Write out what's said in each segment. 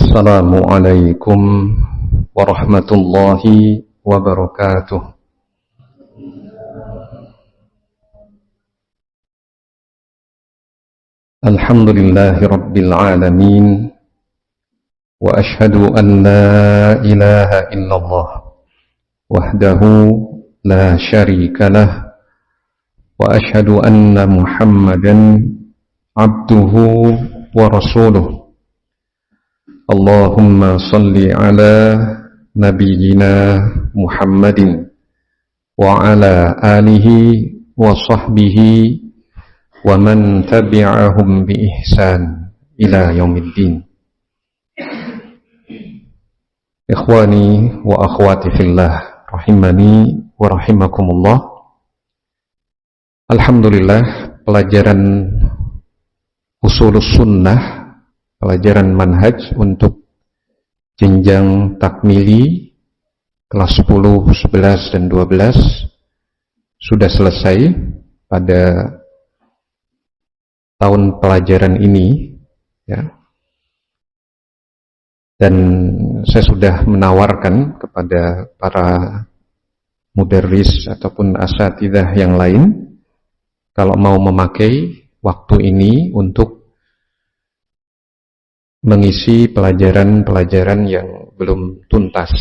Assalamualaikum warahmatullahi wabarakatuh. Alhamdulillahi rabbil alamin. Wa ashhadu an la ilaha illallah wahdahu la syarika lah. Wa ashhadu anna Muhammadan abduhu wa rasuluh. Allahumma salli ala nabiyyina Muhammadin wa ala alihi wa sahbihi wa man tabi'ahum bi ihsan ila yaumiddin. Ikhwani wa akhwati fillah, rahimani wa rahimakumullah. Alhamdulillah, pelajaran usulus sunnah, pelajaran manhaj untuk jenjang takmili kelas 10, 11, dan 12 sudah selesai pada tahun pelajaran ini, ya. Dan saya sudah menawarkan kepada para mudarris ataupun asatidzah yang lain kalau mau memakai waktu ini untuk mengisi pelajaran-pelajaran yang belum tuntas.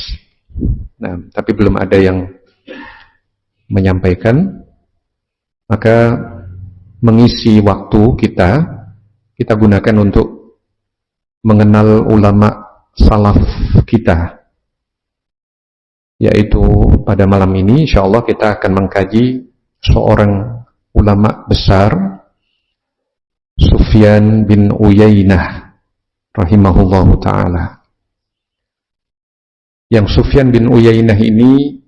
Nah, tapi belum ada yang menyampaikan, maka mengisi waktu kita gunakan untuk mengenal ulama salaf kita. Yaitu pada malam ini insyaallah kita akan mengkaji seorang ulama besar, Sufyan bin Uyainah rahimahullahu ta'ala. Yang Sufyan bin Uyainah ini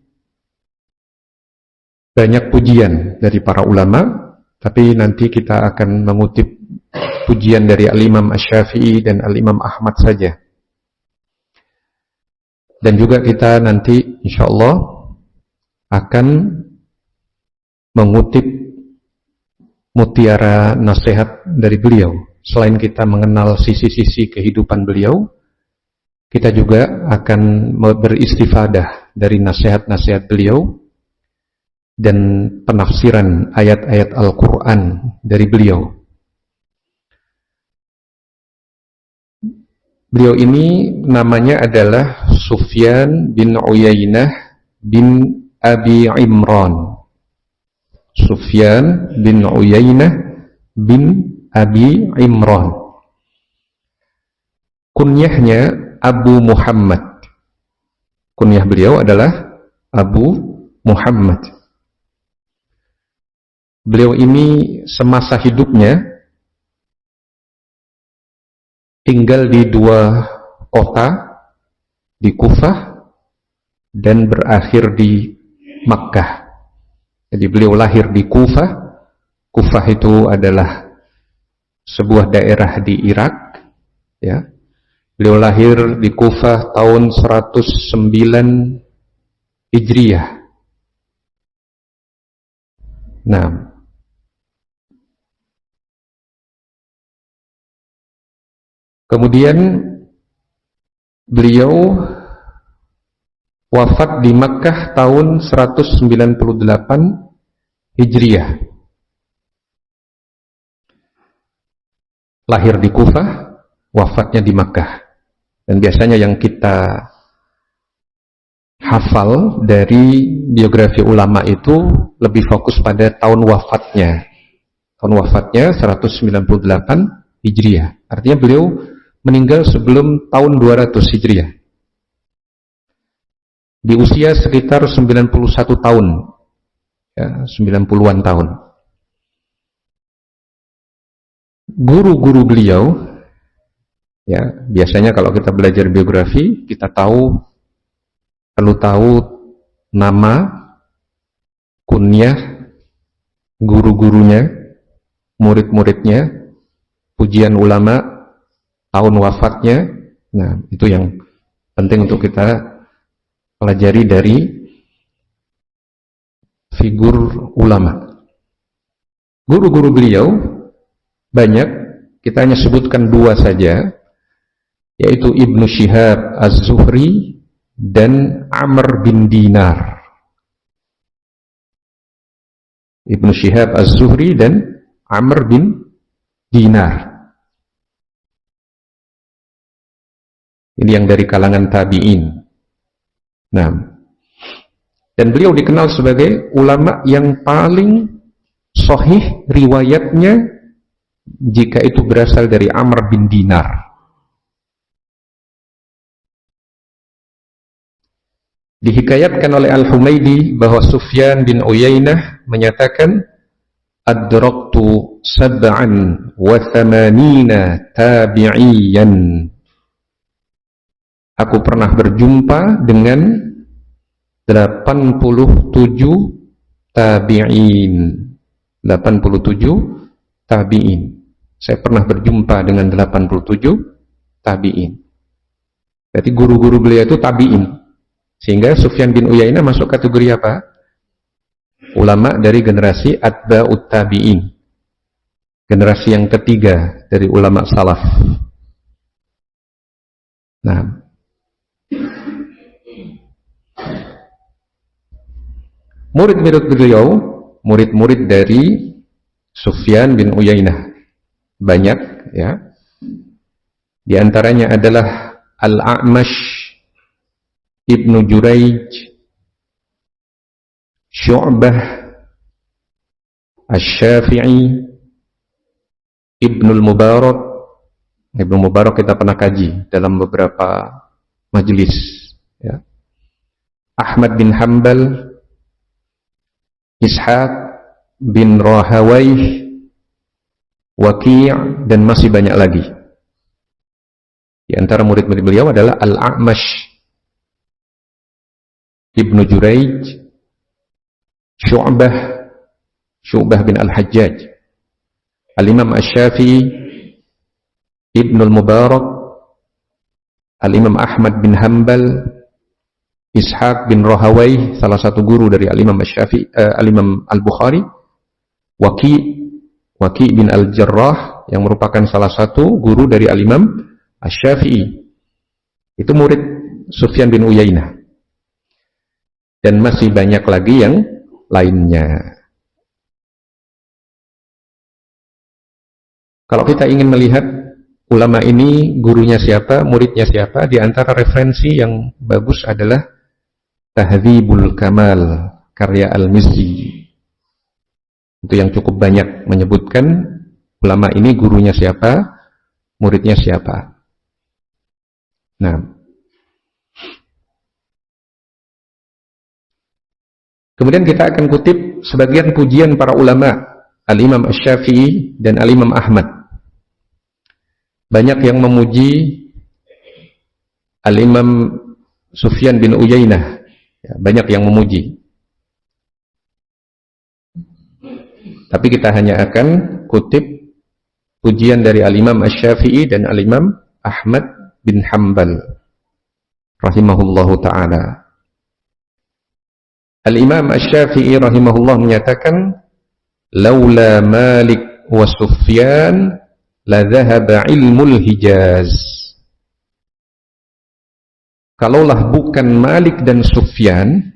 banyak pujian dari para ulama, tapi nanti kita akan mengutip pujian dari Al-Imam Asy-Syafi'i dan Al-Imam Ahmad saja. Dan juga kita nanti insyaallah akan mengutip mutiara nasihat dari beliau. Selain kita mengenal sisi-sisi kehidupan beliau, kita juga akan beristifadah dari nasihat-nasihat beliau dan penafsiran ayat-ayat Al-Quran dari beliau. Beliau ini namanya adalah Sufyan bin Uyainah bin Abi Imran. Sufyan bin Uyainah bin Abi Imran. Kunyahnya Abu Muhammad. Kunyah beliau adalah Abu Muhammad. Beliau ini semasa hidupnya tinggal di dua kota, di Kufah dan berakhir di Makkah. Jadi beliau lahir di Kufah. Kufah itu adalah sebuah daerah di Irak, ya. Beliau lahir di Kufah tahun 109 Hijriah. Nah, kemudian beliau wafat di Makkah tahun 198 Hijriah. Lahir di Kufah, wafatnya di Makkah. Dan biasanya yang kita hafal dari biografi ulama itu lebih fokus pada tahun wafatnya. Tahun wafatnya 198 Hijriah. Artinya beliau meninggal sebelum tahun 200 Hijriah. Di usia sekitar 91 tahun. Ya, 90-an tahun. Guru-guru beliau, ya, biasanya kalau kita belajar biografi, kita perlu tahu nama, kunyah, guru-gurunya, murid-muridnya, pujian ulama, tahun wafatnya. Nah, itu yang penting untuk kita pelajari dari figur ulama. Guru-guru beliau banyak, kita hanya sebutkan dua saja. yaitu Ibnu Syihab Az-Zuhri dan Amr bin Dinar. Ibnu Syihab Az-Zuhri dan Amr bin Dinar. Ini yang dari kalangan tabi'in. Nah, dan beliau dikenal sebagai ulama yang paling sahih riwayatnya jika itu berasal dari Amr bin Dinar. Dihikayatkan oleh Al-Humaydi bahwa Sufyan bin Uyainah menyatakan adraktu sab'an wa thamanina tabi'iyan. Aku pernah berjumpa dengan 87 tabi'in. 87 tabi'in. Saya pernah berjumpa dengan 87 tabi'in. Berarti guru-guru beliau itu tabi'in. Sehingga Sufyan bin Uyainah masuk kategori apa? Ulama dari generasi atba'ut tabi'in. Generasi yang ketiga dari ulama salaf. Nah, murid-murid beliau, murid-murid dari Sufyan bin Uyainah banyak, ya. Di antaranya adalah Al-A'mash, Ibnu Jurayj, Syu'bah, Asy-Syafi'i, Ibnul Mubarak. Ibnu Mubarak kita pernah kaji dalam beberapa majelis, ya. Ahmad bin Hanbal, Ishaq bin Rahawayh, Waqi' dan masih banyak lagi. Di antara murid-murid beliau adalah Al-A'mash, Ibnu Jurayj, Syu'bah bin Al-Hajjaj, Al-Imam Asy-Syafi'i, Ibnul Mubarak, Al-Imam Ahmad bin Hanbal, Ishaq bin Rahawayh, salah satu guru dari Al-Imam Asy-Syafi'i, Al-Imam Al-Bukhari, Waqi' bin Al-Jarrah yang merupakan salah satu guru dari Al-Imam Asy-Syafi'i. Itu murid Sufyan bin Uyainah. Dan masih banyak lagi yang lainnya. Kalau kita ingin melihat ulama ini gurunya siapa, muridnya siapa, di antara referensi yang bagus adalah Tahdzibul Kamal karya Al-Mizzi. Itu yang cukup banyak menyebutkan ulama ini gurunya siapa, muridnya siapa. Nah, kemudian kita akan kutip sebagian pujian para ulama, Al-Imam Asy-Syafi'i dan Al-Imam Ahmad. Banyak yang memuji Al-Imam Sufyan bin Uyainah, ya, banyak yang memuji. Tapi kita hanya akan kutip pujian dari Al-Imam Asy-Syafi'i dan Al-Imam Ahmad bin Hanbal rahimahullahu ta'ala. Al-Imam Asy-Syafi'i rahimahullah menyatakan, laula Malik wa Sufyan la dhahaba ilmul Hijaz. Kalaulah bukan Malik dan Sufyan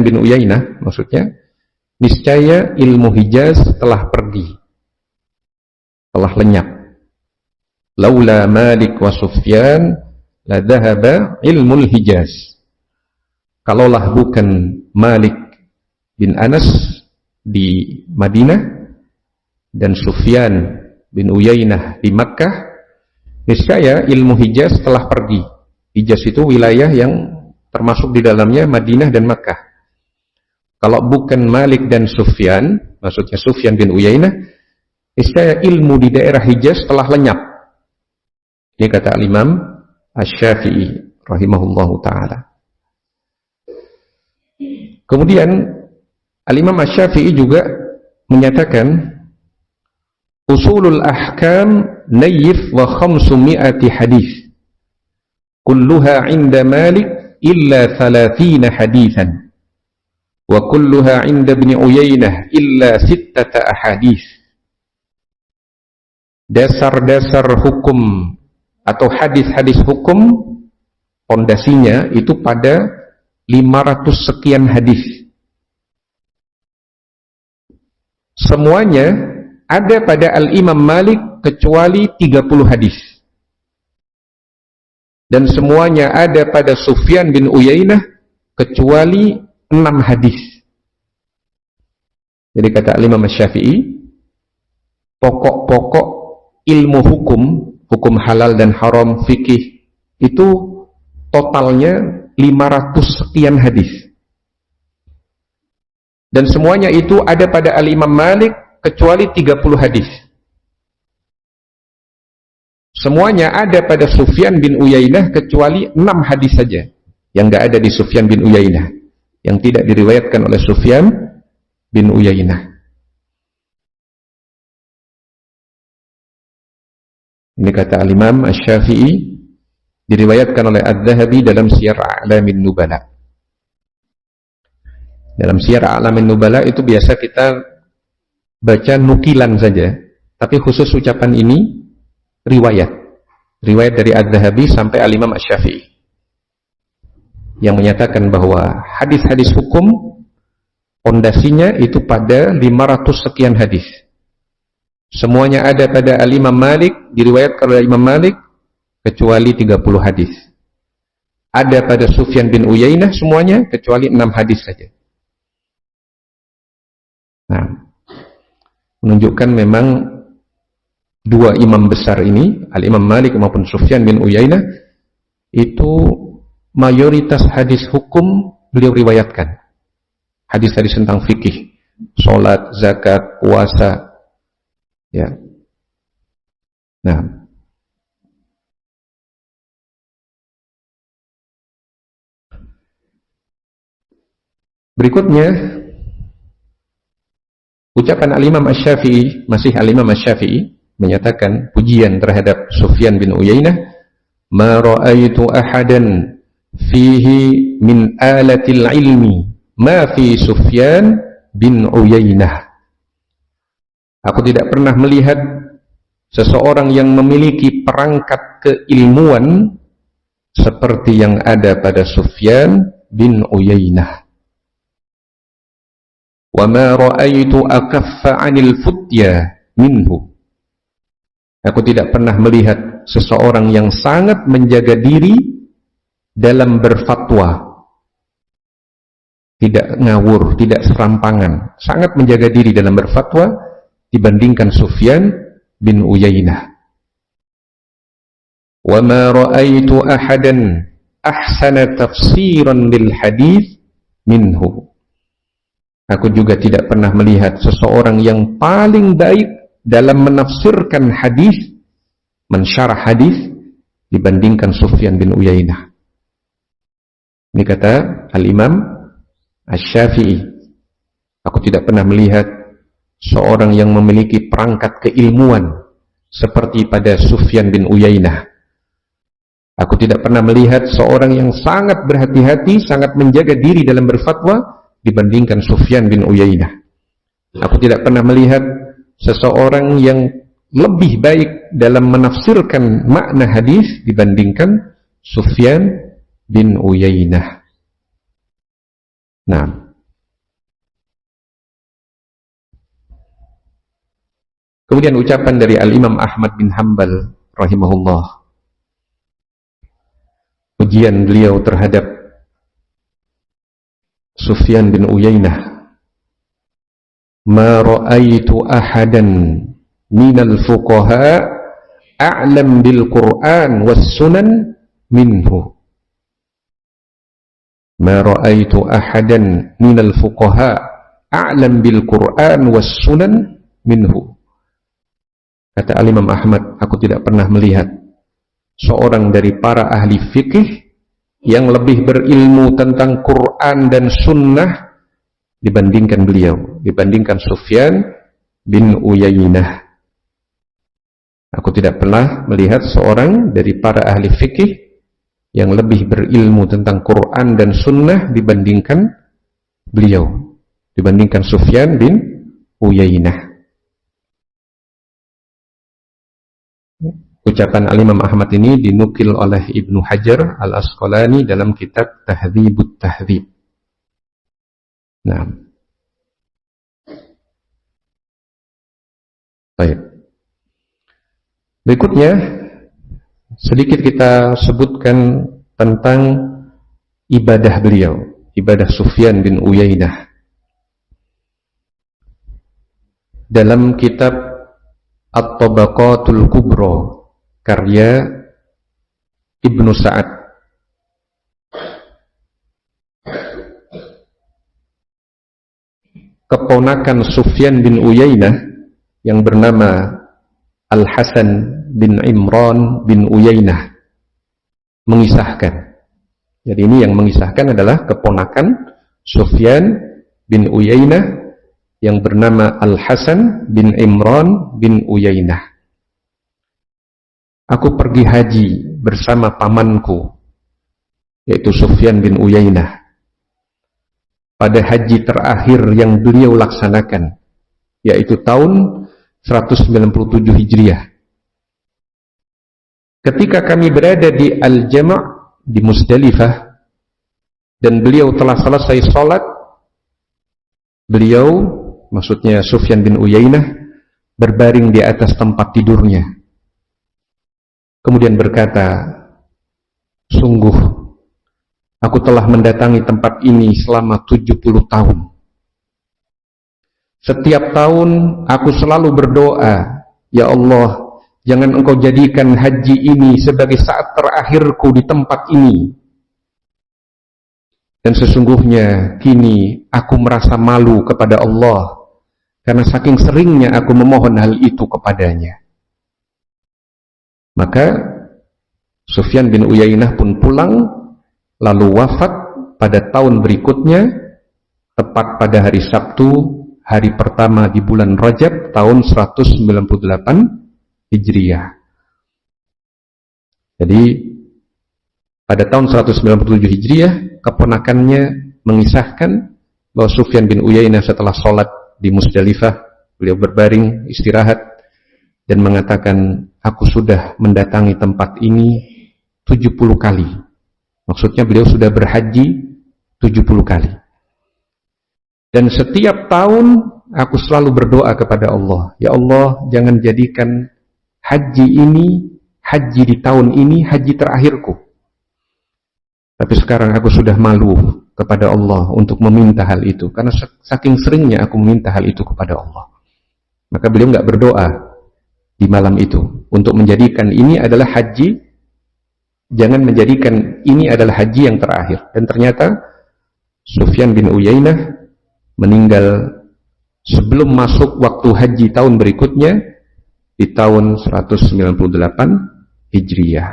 bin Uyainah maksudnya, niscaya ilmu Hijaz telah pergi, telah lenyap. Laula Malik wa Sufyan la dhahaba ilmul Hijaz. Kalaulah bukan Malik bin Anas di Madinah dan Sufyan bin Uyainah di Makkah, niscaya ilmu Hijaz telah pergi. Hijaz itu wilayah yang termasuk di dalamnya Madinah dan Makkah. Kalau bukan Malik dan Sufyan, maksudnya Sufyan bin Uyainah, niscaya ilmu di daerah Hijaz telah lenyap. Ini kata Al-Imam Asy-Syafi'i rahimahullahu ta'ala. Kemudian Al-Imam Asy-Syafi'i juga menyatakan, usulul ahkam nayyif wa 500 hadis, kulluha 'inda Malik illa 30 hadisan, wa kulluha 'inda Ibn Uyainah illa 6 ahadits. Dasar-dasar hukum atau hadis-hadis hukum, pondasinya itu pada 500 sekian hadis. Semuanya ada pada Al-Imam Malik kecuali 30 hadis. Dan semuanya ada pada Sufyan bin Uyainah kecuali 6 hadis. Jadi kata Al-Imam Syafi'i, pokok-pokok ilmu hukum, hukum halal dan haram, fikih, itu totalnya 500 sekian hadis. Dan semuanya itu ada pada Al-Imam Malik kecuali 30 hadis. Semuanya ada pada Sufyan bin Uyainah kecuali 6 hadis saja yang enggak ada di Sufyan bin Uyainah, yang tidak diriwayatkan oleh Sufyan bin Uyainah. Ini kata Al-Imam Asy-Syafi'i, diriwayatkan oleh Adz-Dzahabi dalam Syiar A'lamin Nubala. Dalam Syiar A'lamin Nubala itu biasa kita baca nukilan saja, tapi khusus ucapan ini riwayat dari Adz-Dzahabi sampai Al-Imam Asy-Syafi'i yang menyatakan bahwa hadis-hadis hukum pondasinya itu pada 500 sekian hadis. Semuanya ada pada Al-Imam Malik, diriwayatkan oleh Imam Malik kecuali 30 hadis. Ada pada Sufyan bin Uyainah semuanya kecuali 6 hadis saja. Nah, menunjukkan memang dua imam besar ini, Al-Imam Malik maupun Sufyan bin Uyainah, itu mayoritas hadis hukum beliau riwayatkan. Hadis-hadis tentang fikih, sholat, zakat, puasa, ya. Nah, berikutnya ucapan Al-Imam Asy-Syafi'i, masih Al-Imam Asy-Syafi'i menyatakan pujian terhadap Sufyan bin Uyainah, ma ra'aitu ahadan fihi min alatil ilmi ma fi Sufyan bin Uyainah. Aku tidak pernah melihat seseorang yang memiliki perangkat keilmuan seperti yang ada pada Sufyan bin Uyainah. Wa ma ra'aitu akaffa 'anil futya minhu. Aku tidak pernah melihat seseorang yang sangat menjaga diri dalam berfatwa. Tidak ngawur, tidak serampangan, sangat menjaga diri dalam berfatwa dibandingkan Sufyan bin Uyainah. Wa ma ra'aitu ahadan ahsana tafsiran lil hadis minhu. Aku juga tidak pernah melihat seseorang yang paling baik dalam menafsirkan hadis, mensyarah hadis dibandingkan Sufyan bin Uyainah. Ini kata Al-Imam Asy-Syafi'i. Aku tidak pernah melihat seorang yang memiliki perangkat keilmuan seperti pada Sufyan bin Uyainah. Aku tidak pernah melihat seorang yang sangat berhati-hati, sangat menjaga diri dalam berfatwa dibandingkan Sufyan bin Uyainah. Aku tidak pernah melihat seseorang yang lebih baik dalam menafsirkan makna hadis dibandingkan Sufyan bin Uyainah. Nah, kemudian ucapan dari Al-Imam Ahmad bin Hanbal rahimahullah, pujian beliau terhadap Sufyan bin Uyainah, ma ra'aitu ahadan minal fuqaha a'lam bil Qur'an was sunan minhu. Ma ra'aitu ahadan minal fuqaha a'lam bil Qur'an was sunan minhu. Kata Al-Imam Ahmad, aku tidak pernah melihat seorang dari para ahli fikih yang lebih berilmu tentang Quran dan sunnah dibandingkan beliau, dibandingkan Sufyan bin Uyainah. Aku tidak pernah melihat seorang dari para ahli fikih yang lebih berilmu tentang Quran dan sunnah dibandingkan beliau, dibandingkan Sufyan bin Uyainah. Ucapan Al-Imam Ahmad ini dinukil oleh Ibnu Hajar Al-Asqalani dalam kitab Tahdzibut Tahdzib. Nah, baik. Berikutnya sedikit kita sebutkan tentang ibadah beliau, ibadah Sufyan bin Uyainah. Dalam kitab At-Tabaqatul Kubra karya Ibnu Sa'ad, keponakan Sufyan bin Uyainah yang bernama Al-Hasan bin Imran bin Uyainah mengisahkan. Jadi ini yang mengisahkan adalah keponakan Sufyan bin Uyainah yang bernama Al-Hasan bin Imran bin Uyainah. Aku pergi haji bersama pamanku, yaitu Sufyan bin Uyainah, pada haji terakhir yang beliau laksanakan, yaitu tahun 197 Hijriah. Ketika kami berada di Al-Jama' di Musdalifah dan beliau telah selesai sholat, beliau, maksudnya Sufyan bin Uyainah, berbaring di atas tempat tidurnya. Kemudian berkata, sungguh, aku telah mendatangi tempat ini selama 70 tahun. Setiap tahun aku selalu berdoa, ya Allah, jangan engkau jadikan haji ini sebagai saat terakhirku di tempat ini. Dan sesungguhnya kini aku merasa malu kepada Allah, karena saking seringnya aku memohon hal itu kepadanya. Maka Sufyan bin Uyainah pun pulang, lalu wafat pada tahun berikutnya, tepat pada hari Sabtu, hari pertama di bulan Rajab, tahun 198 Hijriah. Jadi pada tahun 197 Hijriah, keponakannya mengisahkan bahwa Sufyan bin Uyainah setelah sholat di Musdalifah, beliau berbaring istirahat dan mengatakan, aku sudah mendatangi tempat ini 70 kali. Maksudnya beliau sudah berhaji 70 kali. Dan setiap tahun aku selalu berdoa kepada Allah, ya Allah, jangan jadikan haji ini, haji di tahun ini, haji terakhirku. Tapi sekarang aku sudah malu kepada Allah untuk meminta hal itu, karena saking seringnya aku meminta hal itu kepada Allah. Maka beliau nggak berdoa di malam itu untuk menjadikan ini adalah haji, jangan menjadikan ini adalah haji yang terakhir. Dan ternyata Sufyan bin Uyainah meninggal sebelum masuk waktu haji tahun berikutnya, di tahun 198 Hijriah.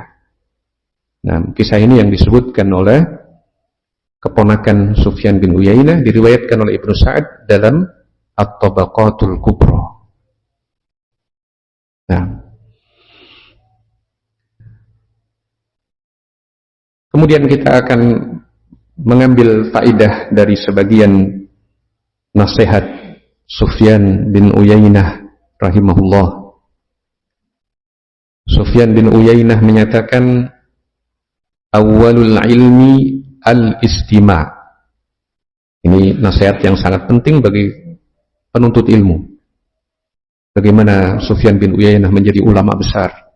Nah, kisah ini yang disebutkan oleh keponakan Sufyan bin Uyainah, diriwayatkan oleh Ibnu Sa'ad dalam At-Tabaqatul Kubra. Nah, kemudian kita akan mengambil faedah dari sebagian nasihat Sufyan bin Uyainah rahimahullah. Sufyan bin Uyainah menyatakan, awwalul ilmi al-istima'. Ini nasihat yang sangat penting bagi penuntut ilmu. Bagaimana Sufyan bin Uyainah menjadi ulama besar,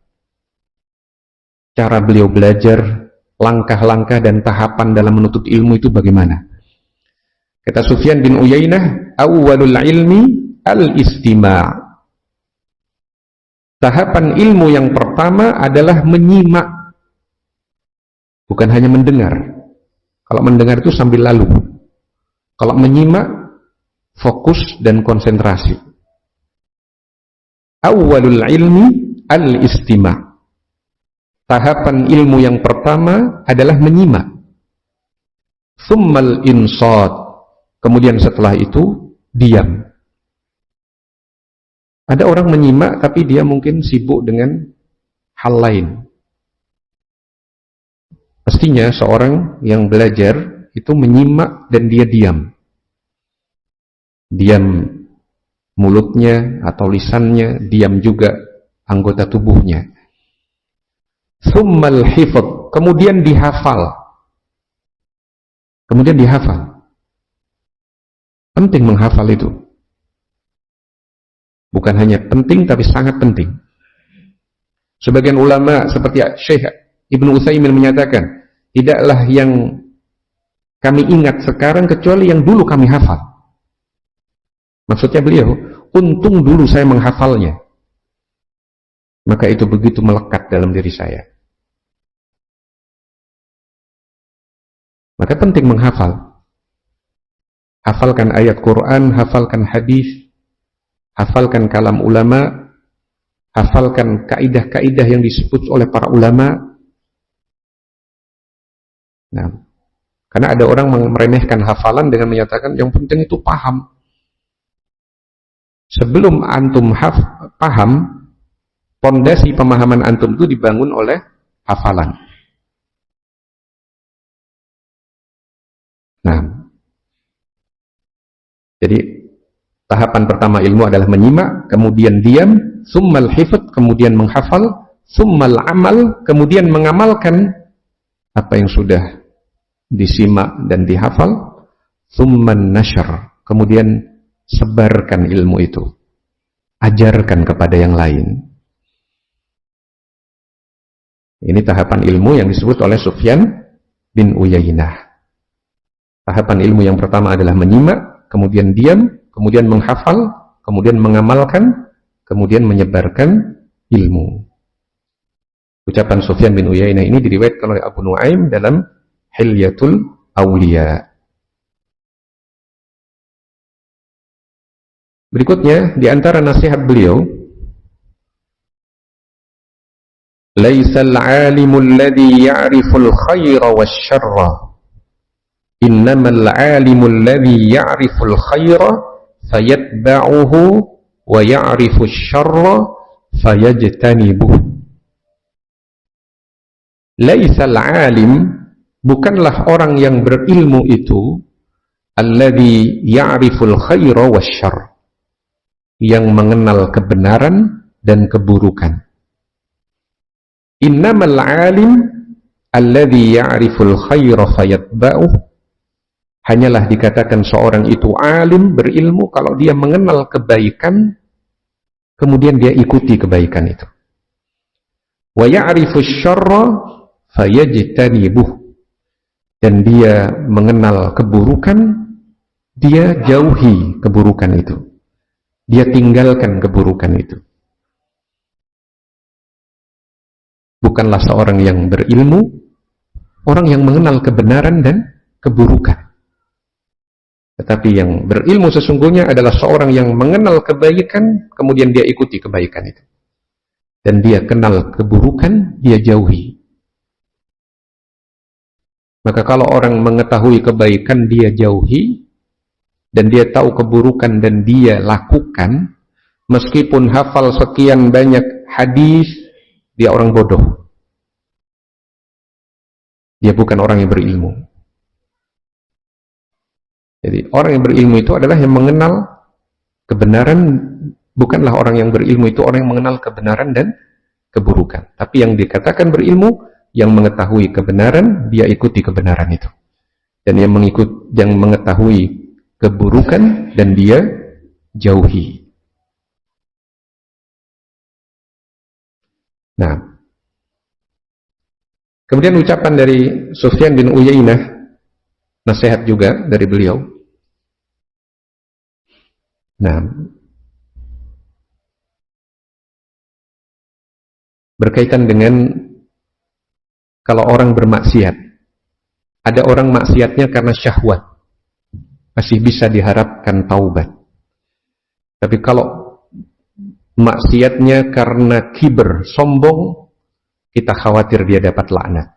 cara beliau belajar, langkah-langkah dan tahapan dalam menuntut ilmu itu bagaimana. Kata Sufyan bin Uyainah, awwalul ilmi al-istima'. Tahapan ilmu yang pertama adalah menyimak, bukan hanya mendengar. Kalau mendengar itu sambil lalu. Kalau menyimak, fokus dan konsentrasi. Awwalul ilmi al-istima'. Tahapan ilmu yang pertama adalah menyimak. Tsummal insat. Kemudian setelah itu diam. Ada orang menyimak tapi dia mungkin sibuk dengan hal lain. Pastinya seorang yang belajar itu menyimak dan dia diam. Diam mulutnya atau lisannya, diam juga anggota tubuhnya. thummal hifdz, kemudian dihafal. Kemudian dihafal. Penting menghafal itu. Bukan hanya penting, tapi sangat penting. Sebagian ulama seperti Syekh Ibnu Utsaimin menyatakan, tidaklah yang kami ingat sekarang kecuali yang dulu kami hafal. Maksudnya beliau, untung dulu saya menghafalnya. Maka itu begitu melekat dalam diri saya. Maka penting menghafal. Hafalkan ayat Quran, hafalkan hadis, hafalkan kalam ulama, hafalkan kaidah-kaidah yang disebut oleh para ulama. Nah, karena ada orang meremehkan hafalan dengan menyatakan yang penting itu paham. Sebelum antum paham, pondasi pemahaman antum itu dibangun oleh hafalan. Nah, jadi tahapan pertama ilmu adalah menyimak, kemudian diam, tsummal hifdz, kemudian menghafal, tsummal amal, kemudian mengamalkan apa yang sudah disimak dan dihafal, tsumman nasyr, kemudian sebarkan ilmu itu, ajarkan kepada yang lain. Ini tahapan ilmu yang disebut oleh Sufyan bin Uyainah. Tahapan ilmu yang pertama adalah menyimak, kemudian diam, kemudian menghafal, kemudian mengamalkan, kemudian menyebarkan ilmu. Ucapan Sufyan bin Uyainah ini diriwayatkan oleh Abu Nuaim dalam Hilyatul Auliya. Berikutnya, di antara nasihat beliau, laisal alimul ladzi ya'riful khaira wasyarra, innamal alimul ladzi ya'riful khaira fayatba'uhu wa ya'rifus syarra fayajtanibuh. Laisal alim, bukanlah orang yang berilmu itu, alladzi ya'riful khaira wasyarra, yang mengenal kebenaran dan keburukan. Innamal alim alladzi ya'riful khaira fayatba'uh, hanyalah dikatakan seorang itu alim, berilmu kalau dia mengenal kebaikan, kemudian dia ikuti kebaikan itu. Wa ya'rifus syarra fayajtanibuh, dan dia mengenal keburukan, dia jauhi keburukan itu. Dia tinggalkan keburukan itu. Bukanlah seorang yang berilmu, orang yang mengenal kebenaran dan keburukan. Tetapi yang berilmu sesungguhnya adalah seorang yang mengenal kebaikan, kemudian dia ikuti kebaikan itu. Dan dia kenal keburukan, dia jauhi. Maka kalau orang mengetahui kebaikan, dia jauhi, dan dia tahu keburukan dan dia lakukan, meskipun hafal sekian banyak hadis, dia orang bodoh. Dia bukan orang yang berilmu. Jadi orang yang berilmu itu adalah yang mengenal kebenaran, bukanlah orang yang berilmu itu orang yang mengenal kebenaran dan keburukan. Tapi yang dikatakan berilmu, yang mengetahui kebenaran, dia ikuti kebenaran itu. Dan yang mengetahui keburukan, dan dia jauhi. Nah, kemudian ucapan dari Sufyan bin Uyainah, nasihat juga dari beliau. Nah, berkaitan dengan kalau orang bermaksiat. Ada orang maksiatnya karena syahwat, masih bisa diharapkan taubat. Tapi kalau maksiatnya karena kiber, sombong, kita khawatir dia dapat laknat.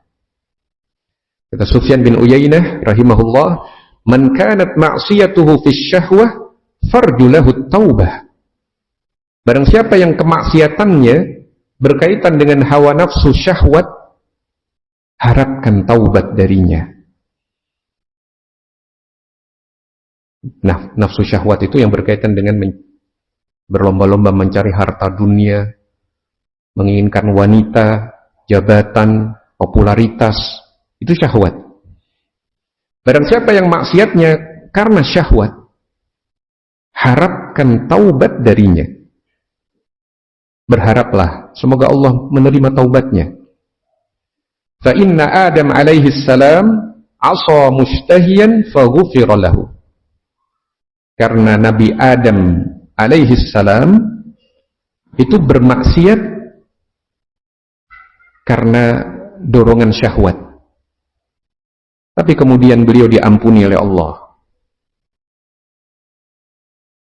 Kata Sufyan bin Uyainah rahimahullah, man kanat ma'siyatuhu fi syahwah farjulahu taubah. Barang siapa yang kemaksiatannya berkaitan dengan hawa nafsu syahwat, harapkan taubat darinya. Nah, nafsu syahwat itu yang berkaitan dengan berlomba-lomba mencari harta dunia, menginginkan wanita, jabatan, popularitas, itu syahwat. Barang siapa yang maksiatnya karena syahwat, harapkan taubat darinya. Berharaplah semoga Allah menerima taubatnya. Fa inna Adam alaihi salam asa mustahiyan faghufira lahu. Karena Nabi Adam alaihi salam itu bermaksiat karena dorongan syahwat. Tapi kemudian beliau diampuni oleh Allah.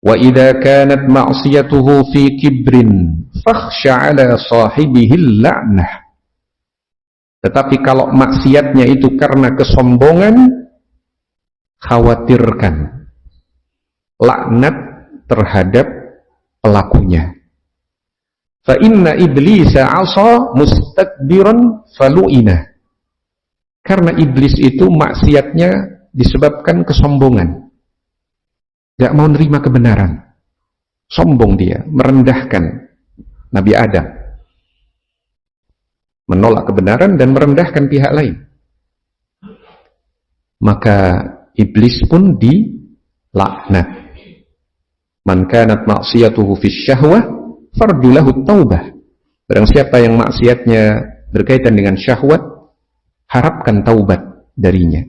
Wa idza kanat ma'siyatuhu fi kibrin fakhsha 'ala sahibihi al-la'nah. Tetapi kalau maksiatnya itu karena kesombongan, khawatirkan laknat terhadap pelakunya. Fa inna iblisa 'asa mustakbiran falu'ina. Karena iblis itu maksiatnya disebabkan kesombongan. Gak mau nerima kebenaran. Sombong dia, merendahkan Nabi Adam. Menolak kebenaran dan merendahkan pihak lain. Maka iblis pun dilaknat. Man kanat maksiyatuhu fis syahwah farjulahu taubah. Barang siapa yang maksiatnya berkaitan dengan syahwat, harapkan taubat darinya.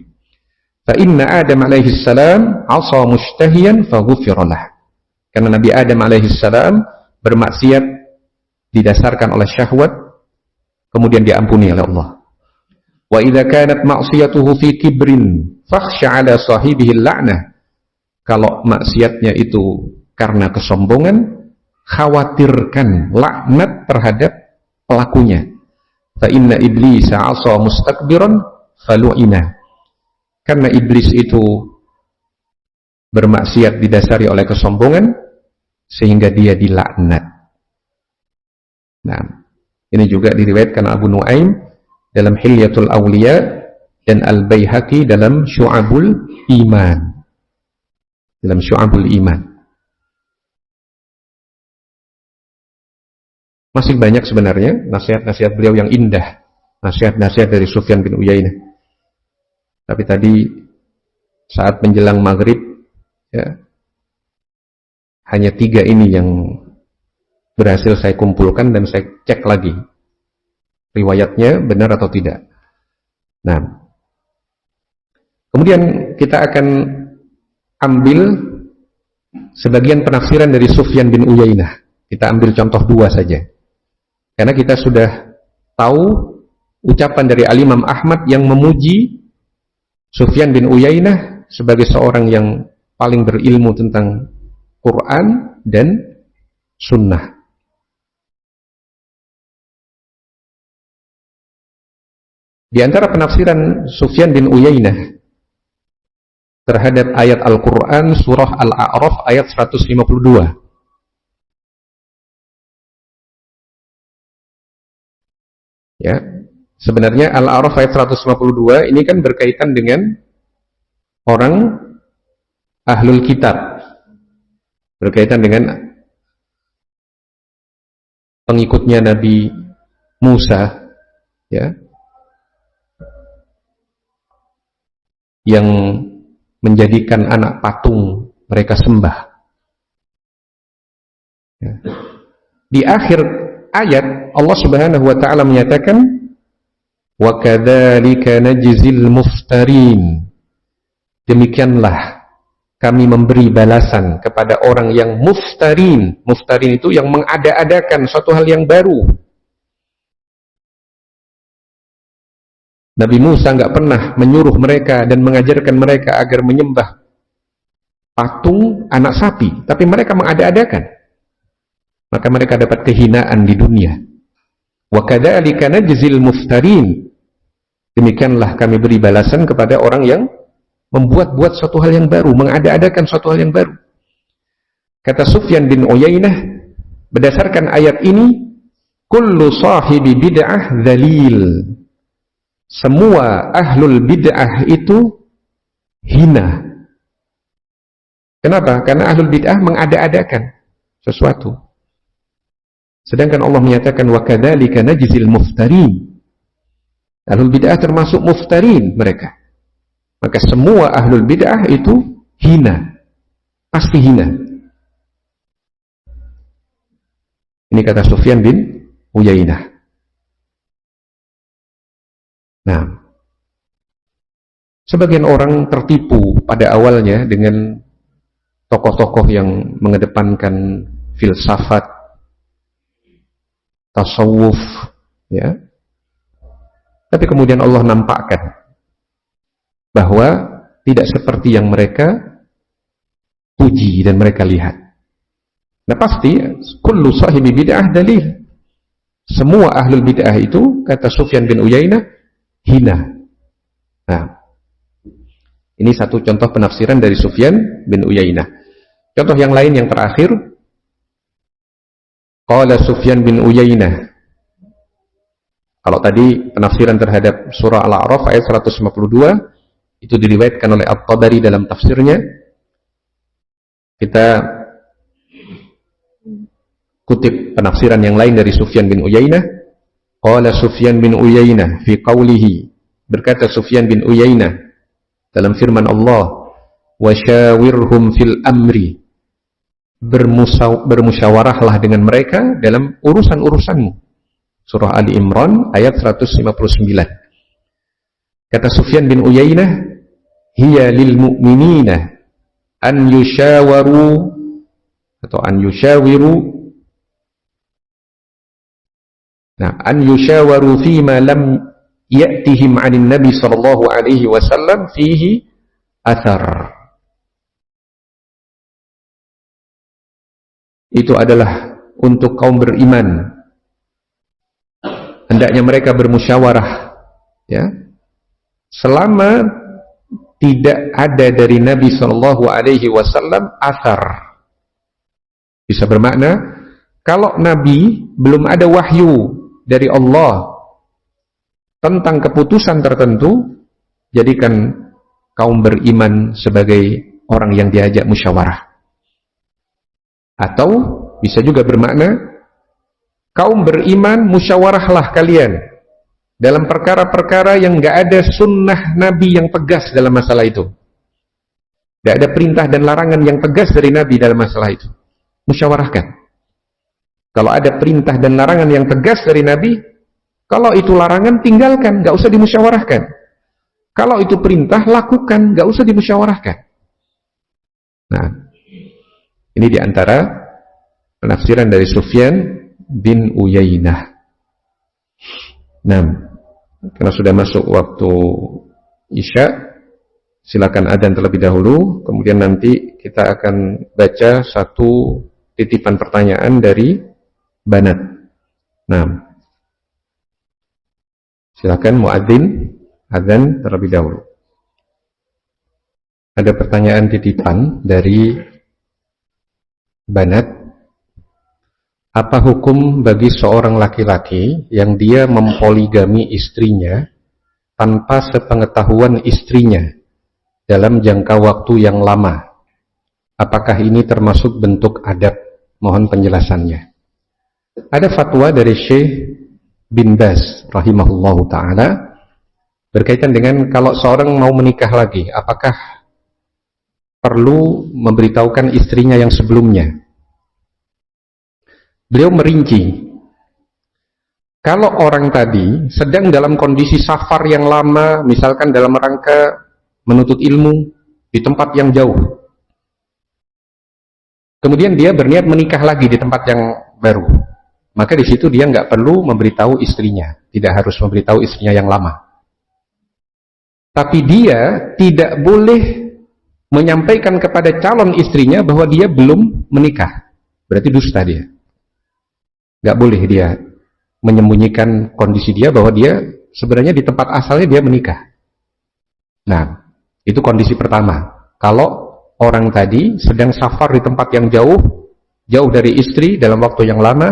Fa inna Adam alaihi salam 'asa mustahiyan faghufira lah. Karena Nabi Adam alaihi salam bermaksiat didasarkan oleh syahwat, kemudian diampuni oleh Allah. Wa idza kanat ma'siyatuhu fi kibrin fakhsha 'ala sahibihi al-la'nah. Kalau maksiatnya itu karena kesombongan, khawatirkan laknat terhadap pelakunya. Fa inna iblisa 'asa mustakbiran falu'ina. Karena iblis itu bermaksiat didasari oleh kesombongan, sehingga dia dilaknat. Nah, ini juga diriwayatkan Abu Nuaim dalam Hilyatul Awliya dan Al-Baihaqi dalam Syu'abul Iman. Dalam Syu'abul Iman. Masih banyak sebenarnya nasihat-nasihat beliau yang indah, nasihat-nasihat dari Sufyan bin Uyainah. Tapi tadi saat menjelang maghrib, ya, hanya 3 ini yang berhasil saya kumpulkan dan saya cek lagi riwayatnya benar atau tidak. Nah, kemudian kita akan ambil sebagian penafsiran dari Sufyan bin Uyainah. Kita ambil contoh 2 saja. Karena kita sudah tahu ucapan dari Al-Imam Ahmad yang memuji Sufyan bin Uyainah sebagai seorang yang paling berilmu tentang Quran dan Sunnah. Di antara penafsiran Sufyan bin Uyainah terhadap ayat Al-Quran surah Al-A'raf ayat 152. Ya, sebenarnya Al-A'raf ayat 152 ini kan berkaitan dengan orang Ahlul Kitab. Berkaitan dengan pengikutnya Nabi Musa, ya, yang menjadikan anak patung mereka sembah. Ya. Di akhir ayat Allah Subhanahu wa taala menyatakan wa kadzalika najzil muftarin. Demikianlah kami memberi balasan kepada orang yang muftarin. Muftarin itu yang mengada-adakan suatu hal yang baru. Nabi Musa enggak pernah menyuruh mereka dan mengajarkan mereka agar menyembah patung anak sapi, tapi mereka mengada-adakan. Maka mereka dapat kehinaan di dunia. Wa kadzalika najzil muftarin. Demikianlah kami beri balasan kepada orang yang membuat-buat suatu hal yang baru, mengada-adakan suatu hal yang baru. Kata Sufyan bin Uyainah, berdasarkan ayat ini, kullu sahibi bid'ah dzalil. Semua ahlul bid'ah itu hina. Kenapa? Karena ahlul bid'ah mengada-adakan sesuatu. Sedangkan Allah menyatakan wa kadzalika najzil muftarin. Ahlul bid'ah termasuk muftarin mereka. Maka semua ahlul bid'ah itu hina, pasti hina. Ini kata Sufyan bin Uyainah. Nah, sebagian orang tertipu pada awalnya dengan tokoh-tokoh yang mengedepankan filsafat, tasawuf, ya. Tapi kemudian Allah nampakkan bahwa tidak seperti yang mereka puji dan mereka lihat. Nah, pasti kullu sahibi bid'ah dalil. Semua ahlul bid'ah itu, kata Sufyan bin Uyainah, hina. Nah, ini satu contoh penafsiran dari Sufyan bin Uyainah. Contoh yang lain yang terakhir, qala Sufyan bin Uyainah. Kalau tadi penafsiran terhadap surah Al-A'raf ayat 152 itu diriwayatkan oleh At-Tabari dalam tafsirnya. Kita kutip penafsiran yang lain dari Sufyan bin Uyainah. Qala Sufyan bin Uyainah fi qawlihi, berkata Sufyan bin Uyainah dalam firman Allah, wa syawirhum fil amri, bermusyawarahlah dengan mereka dalam urusan-urusanmu. Surah Ali Imran ayat 159. Kata Sufyan bin Uyainah, hiya lil mu'minina an yushawaru atau an yushawiru, nah, an yushawaru fima lam ya'tihim 'anil nabi sallallahu alaihi wasallam fihi athar. Itu adalah untuk kaum beriman, hendaknya mereka bermusyawarah, ya, selama tidak ada dari Nabi Shallallahu Alaihi Wasallam athar. Bisa bermakna kalau Nabi belum ada wahyu dari Allah tentang keputusan tertentu, jadikan kaum beriman sebagai orang yang diajak musyawarah. Atau bisa juga bermakna kaum beriman, musyawarahlah kalian dalam perkara-perkara yang gak ada sunnah Nabi yang tegas dalam masalah itu. Gak ada perintah dan larangan yang tegas dari Nabi dalam masalah itu. Musyawarahkan. Kalau ada perintah dan larangan yang tegas dari Nabi, kalau itu larangan tinggalkan, gak usah dimusyawarahkan. Kalau itu perintah, lakukan, gak usah dimusyawarahkan. Nah, ini diantara penafsiran dari Sufyan bin Uyainah. Nah, karena sudah masuk waktu Isya, silakan adzan terlebih dahulu, kemudian nanti kita akan baca satu titipan pertanyaan dari Banat. Nah, silakan muadzin adzan terlebih dahulu. Ada pertanyaan titipan dari Banat. Apa hukum bagi seorang laki-laki yang dia mempoligami istrinya tanpa sepengetahuan istrinya dalam jangka waktu yang lama? Apakah ini termasuk bentuk adab? Mohon penjelasannya. Ada fatwa dari Syekh bin Baz rahimahullahu ta'ala berkaitan dengan kalau seorang mau menikah lagi, apakah perlu memberitahukan istrinya yang sebelumnya? Beliau merinci, kalau orang tadi sedang dalam kondisi safar yang lama, misalkan dalam rangka menuntut ilmu di tempat yang jauh, kemudian dia berniat menikah lagi di tempat yang baru, maka di situ dia nggak perlu memberitahu istrinya, tidak harus memberitahu istrinya yang lama. Tapi dia tidak boleh menyampaikan kepada calon istrinya bahwa dia belum menikah, berarti dusta dia. Gak boleh dia menyembunyikan kondisi dia bahwa dia sebenarnya di tempat asalnya dia menikah. Nah, itu kondisi pertama. Kalau orang tadi sedang safar di tempat yang jauh dari istri dalam waktu yang lama,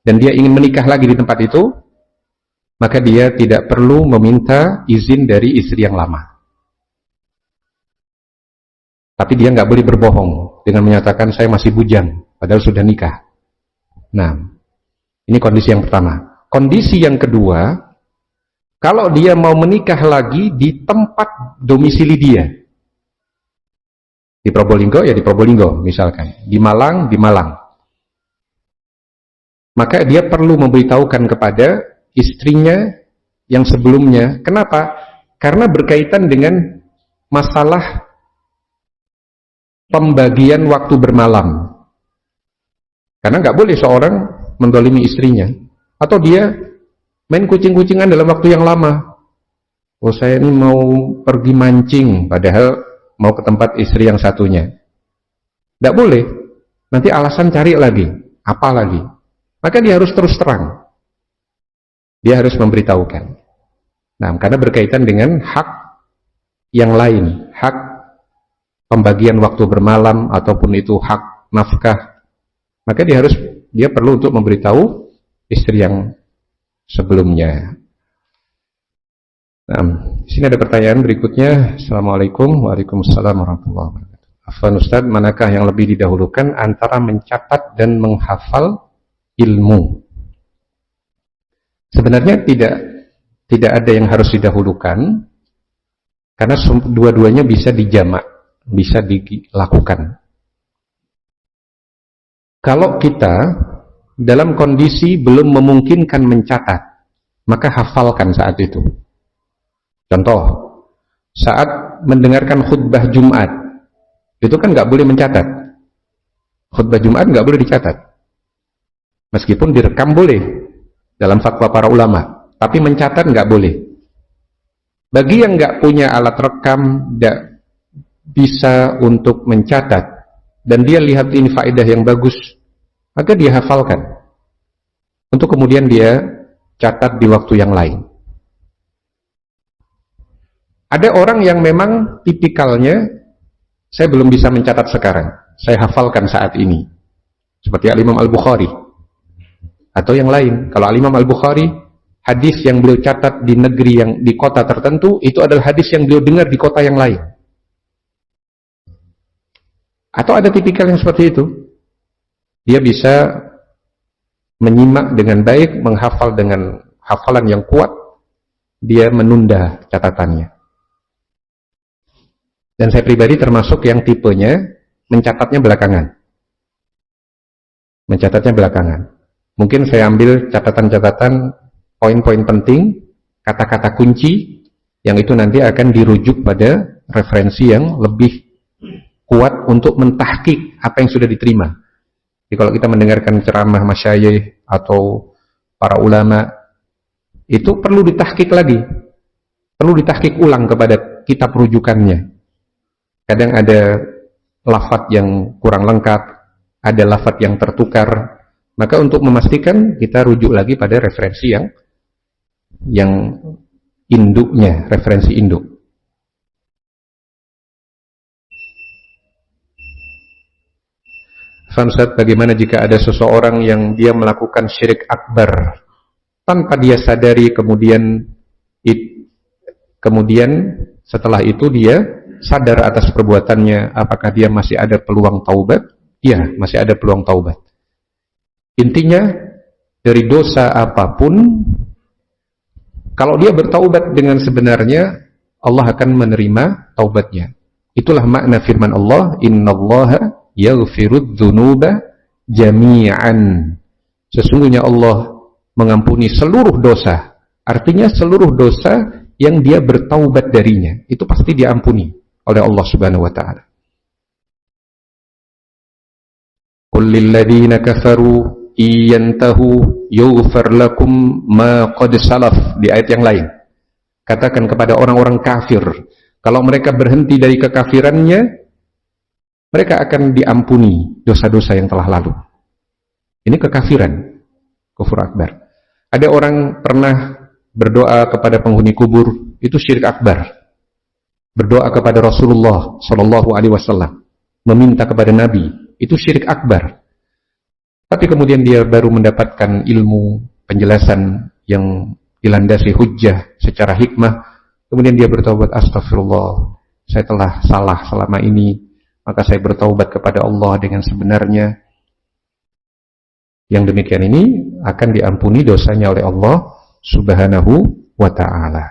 dan dia ingin menikah lagi di tempat itu, maka dia tidak perlu meminta izin dari istri yang lama. Tapi dia nggak boleh berbohong dengan menyatakan saya masih bujang, padahal sudah nikah. Nah, ini kondisi yang pertama. Kondisi yang kedua, Kalau dia mau menikah lagi di tempat domisili dia, di Probolinggo ya di Probolinggo misalkan, di Malang di Malang, maka dia perlu memberitahukan kepada istrinya yang sebelumnya. Kenapa? Karena berkaitan dengan masalah pembagian waktu bermalam. Karena nggak boleh seorang mendolimi istrinya, atau dia main kucing-kucingan dalam waktu yang lama. Oh, saya ini mau pergi mancing, padahal mau ke tempat istri yang satunya. Tidak boleh. Nanti alasan cari lagi, apa lagi. Maka dia harus terus terang. Dia harus memberitahukan. Nah, karena berkaitan dengan hak yang lain, hak pembagian waktu bermalam ataupun itu hak nafkah, maka dia perlu untuk memberitahu istri yang sebelumnya. Nah, di sini ada pertanyaan berikutnya. Assalamualaikum. Waalaikumsalam warahmatullahi wabarakatuh. Afwan Ustaz, manakah yang lebih didahulukan antara mencatat dan menghafal ilmu? Sebenarnya tidak ada yang harus didahulukan, karena dua-duanya bisa dijamak, bisa dilakukan. Kalau kita dalam kondisi belum memungkinkan mencatat, maka hafalkan saat itu. Contoh, saat mendengarkan khutbah Jumat, itu kan nggak boleh mencatat. Khutbah Jumat nggak boleh dicatat. Meskipun direkam boleh dalam fatwa para ulama, tapi mencatat nggak boleh. Bagi yang nggak punya alat rekam, tidak bisa untuk mencatat, dan dia lihat ini faedah yang bagus, maka dia hafalkan. Untuk kemudian dia catat di waktu yang lain. Ada orang yang memang tipikalnya, saya belum bisa mencatat sekarang, saya hafalkan saat ini. Seperti Al-Imam Al-Bukhari. Atau yang lain. Kalau Al-Imam Al-Bukhari, hadis yang beliau catat di negeri yang di kota tertentu, itu adalah hadis yang beliau dengar di kota yang lain. Atau ada tipikal yang seperti itu. Dia bisa menyimak dengan baik, menghafal dengan hafalan yang kuat, dia menunda catatannya. Dan saya pribadi termasuk yang tipenya mencatatnya belakangan. Mencatatnya belakangan. Mungkin saya ambil catatan-catatan poin-poin penting, kata-kata kunci, yang itu nanti akan dirujuk pada referensi yang lebih kuat untuk mentahqiq apa yang sudah diterima. Jadi kalau kita mendengarkan ceramah masyayikh atau para ulama, itu perlu ditahqiq lagi. Perlu ditahqiq ulang kepada kitab rujukannya. Kadang ada lafaz yang kurang lengkap, ada lafaz yang tertukar. Maka untuk memastikan kita rujuk lagi pada referensi yang induknya, referensi induk. Ustaz, bagaimana jika ada seseorang yang dia melakukan syirik akbar tanpa dia sadari, kemudian setelah itu dia sadar atas perbuatannya, apakah dia masih ada peluang taubat? Ya, masih ada peluang taubat. Intinya, dari dosa apapun, kalau dia bertaubat dengan sebenarnya, Allah akan menerima taubatnya. Itulah makna firman Allah, innallaha yaghfirudz dzunuba jami'an. Sesungguhnya Allah mengampuni seluruh dosa. Artinya seluruh dosa yang dia bertaubat darinya, itu pasti diampuni oleh Allah Subhanahu wa taala. Qul lil ladzina kafaru iyantahu yughfar lakum ma qad salaf, di ayat yang lain. Katakan kepada orang-orang kafir, kalau mereka berhenti dari kekafirannya, mereka akan diampuni dosa-dosa yang telah lalu. Ini kekafiran, kufur akbar. Ada orang pernah berdoa kepada penghuni kubur, itu syirik akbar. Berdoa kepada Rasulullah Shallallahu Alaihi Wasallam, meminta kepada Nabi, itu syirik akbar. Tapi kemudian dia baru mendapatkan ilmu penjelasan yang dilandasi hujjah secara hikmah, kemudian dia bertaubat, astagfirullah, saya telah salah selama ini, maka saya bertaubat kepada Allah dengan sebenarnya. Yang demikian ini akan diampuni dosanya oleh Allah Subhanahu wa ta'ala.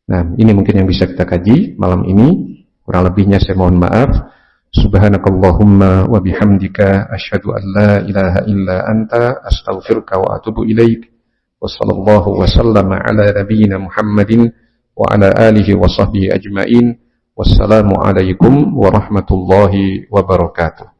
Nah, ini mungkin yang bisa kita kaji malam ini. Kurang lebihnya saya mohon maaf. Subhanakallahumma wa bihamdika asyhadu an la ilaha illa anta astaghfiruka wa atubu ilaik. Wa sallallahu wa sallama ala nabiyyina Muhammadin wa ala alihi wa sahbihi ajmain. Wassalamu alaikum warahmatullahi wabarakatuh.